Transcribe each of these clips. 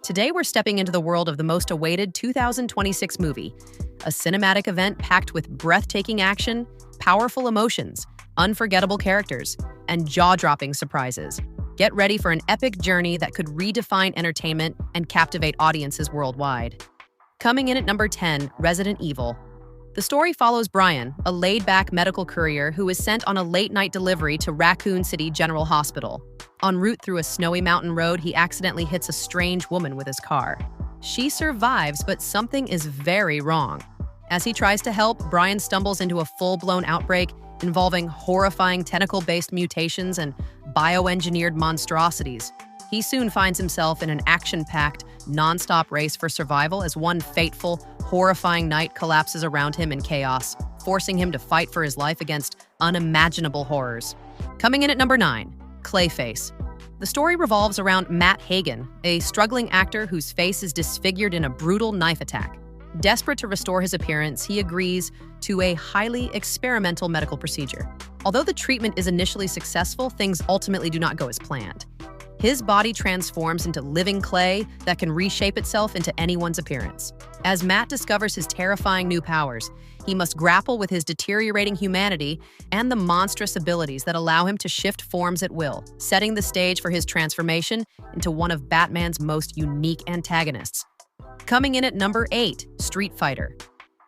Today we're stepping into the world of the most awaited 2026 movie, a cinematic event packed with breathtaking action, powerful emotions, unforgettable characters, and jaw-dropping surprises. Get ready for an epic journey that could redefine entertainment and captivate audiences worldwide. Coming in at number 10, Resident Evil. The story follows Brian, a laid-back medical courier who is sent on a late-night delivery to Raccoon City General Hospital. En route through a snowy mountain road, he accidentally hits a strange woman with his car. She survives, but something is very wrong. As he tries to help, Brian stumbles into a full-blown outbreak involving horrifying tentacle-based mutations and bioengineered monstrosities. He soon finds himself in an action-packed, non-stop race for survival as one fateful, horrifying night collapses around him in chaos, forcing him to fight for his life against unimaginable horrors. Coming in at number 9, Clayface. The story revolves around Matt Hagen, a struggling actor whose face is disfigured in a brutal knife attack. Desperate to restore his appearance, he agrees to a highly experimental medical procedure. Although the treatment is initially successful, things ultimately do not go as planned. His body transforms into living clay that can reshape itself into anyone's appearance. As Matt discovers his terrifying new powers, he must grapple with his deteriorating humanity and the monstrous abilities that allow him to shift forms at will, setting the stage for his transformation into one of Batman's most unique antagonists. Coming in at number 8, Street Fighter.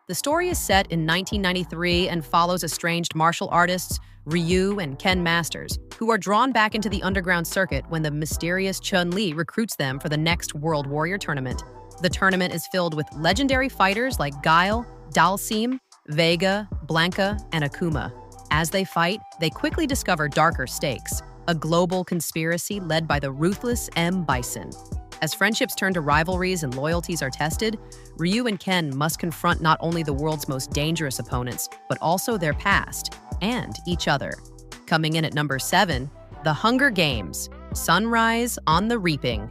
The story is set in 1993 and follows estranged martial artists Ryu and Ken Masters, who are drawn back into the underground circuit when the mysterious Chun-Li recruits them for the next World Warrior tournament. The tournament is filled with legendary fighters like Guile, Dalsim, Vega, Blanca, and Akuma. As they fight, they quickly discover darker stakes, a global conspiracy led by the ruthless M. Bison. As friendships turn to rivalries and loyalties are tested, Ryu and Ken must confront not only the world's most dangerous opponents, but also their past and each other. Coming in at number 7, The Hunger Games: Sunrise on the Reaping.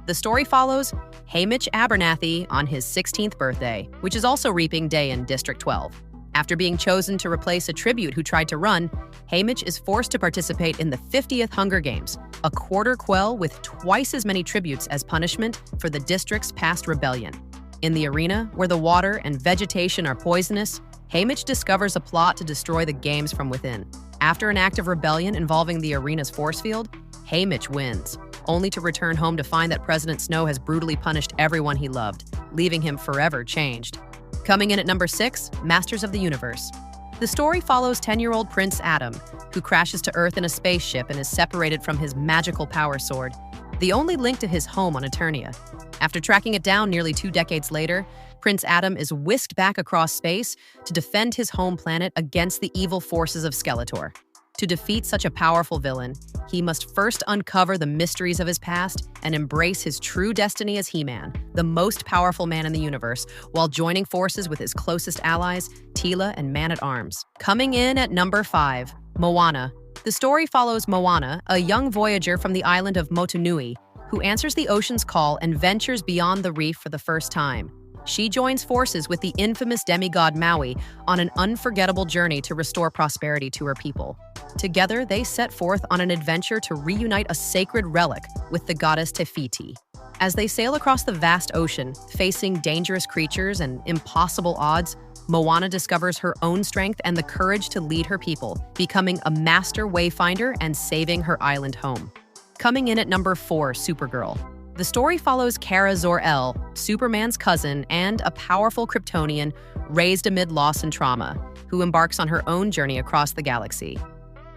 The story follows Haymitch Abernathy on his 16th birthday, which is also Reaping Day in District 12. After being chosen to replace a tribute who tried to run, Haymitch is forced to participate in the 50th Hunger Games, a quarter quell with twice as many tributes as punishment for the district's past rebellion. In the arena, where the water and vegetation are poisonous, Haymitch discovers a plot to destroy the games from within. After an act of rebellion involving the arena's force field, Haymitch wins, only to return home to find that President Snow has brutally punished everyone he loved, leaving him forever changed. Coming in at number 6, Masters of the Universe. The story follows 10-year-old Prince Adam, who crashes to Earth in a spaceship and is separated from his magical power sword, the only link to his home on Eternia. After tracking it down nearly 2 decades later, Prince Adam is whisked back across space to defend his home planet against the evil forces of Skeletor. To defeat such a powerful villain, he must first uncover the mysteries of his past and embrace his true destiny as He-Man, the most powerful man in the universe, while joining forces with his closest allies, Teela and Man-at-Arms. Coming in at number 5, Moana. The story follows Moana, a young voyager from the island of Motunui, who answers the ocean's call and ventures beyond the reef for the first time. She joins forces with the infamous demigod Maui on an unforgettable journey to restore prosperity to her people. Together, they set forth on an adventure to reunite a sacred relic with the goddess Te Fiti. As they sail across the vast ocean, facing dangerous creatures and impossible odds, Moana discovers her own strength and the courage to lead her people, becoming a master wayfinder and saving her island home. Coming in at number 4, Supergirl. The story follows Kara Zor-El, Superman's cousin and a powerful Kryptonian raised amid loss and trauma, who embarks on her own journey across the galaxy.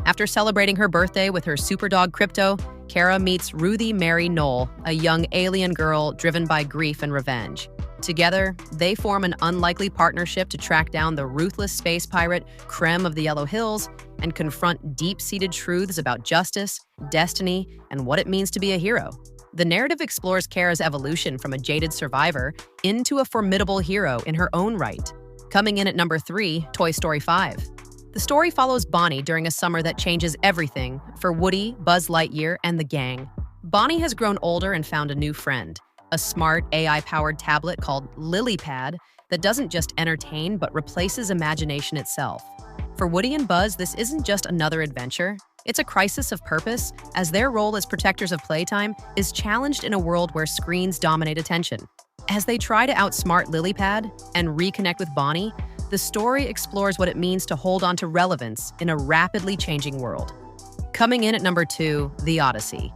After celebrating her birthday with her superdog Krypto, Kara meets Ruthie Mary Knoll, a young alien girl driven by grief and revenge. Together, they form an unlikely partnership to track down the ruthless space pirate Krem of the Yellow Hills and confront deep-seated truths about justice, destiny, and what it means to be a hero. The narrative explores Kara's evolution from a jaded survivor into a formidable hero in her own right. Coming in at number 3, Toy Story 5. The story follows Bonnie during a summer that changes everything for Woody, Buzz Lightyear, and the gang. Bonnie has grown older and found a new friend, a smart AI-powered tablet called LilyPad that doesn't just entertain but replaces imagination itself. For Woody and Buzz, this isn't just another adventure. It's a crisis of purpose, as their role as protectors of playtime is challenged in a world where screens dominate attention. As they try to outsmart Lilypad and reconnect with Bonnie, the story explores what it means to hold on to relevance in a rapidly changing world. Coming in at number 2, The Odyssey.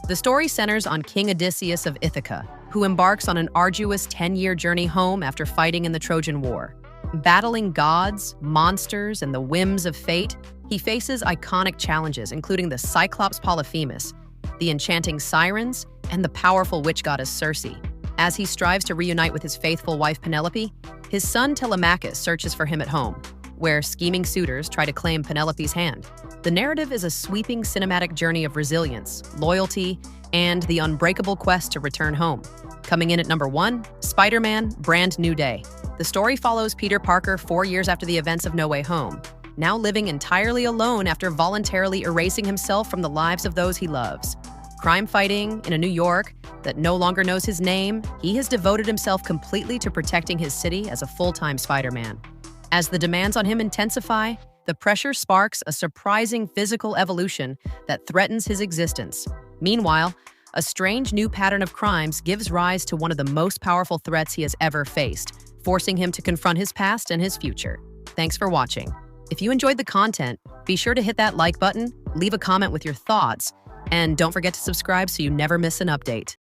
The story centers on King Odysseus of Ithaca, who embarks on an arduous 10-year journey home after fighting in the Trojan War. Battling gods, monsters, and the whims of fate, he faces iconic challenges including the Cyclops Polyphemus, the enchanting sirens, and the powerful witch goddess Circe. As he strives to reunite with his faithful wife Penelope, his son Telemachus searches for him at home, where scheming suitors try to claim Penelope's hand. The narrative is a sweeping cinematic journey of resilience, loyalty, and the unbreakable quest to return home. Coming in at number 1, Spider-Man: Brand New Day. The story follows Peter Parker 4 years after the events of No Way Home, now living entirely alone after voluntarily erasing himself from the lives of those he loves. Crime-fighting in a New York that no longer knows his name, he has devoted himself completely to protecting his city as a full-time Spider-Man. As the demands on him intensify, the pressure sparks a surprising physical evolution that threatens his existence. Meanwhile, a strange new pattern of crimes gives rise to one of the most powerful threats he has ever faced, forcing him to confront his past and his future. Thanks for watching. If you enjoyed the content, be sure to hit that like button, leave a comment with your thoughts, and don't forget to subscribe so you never miss an update.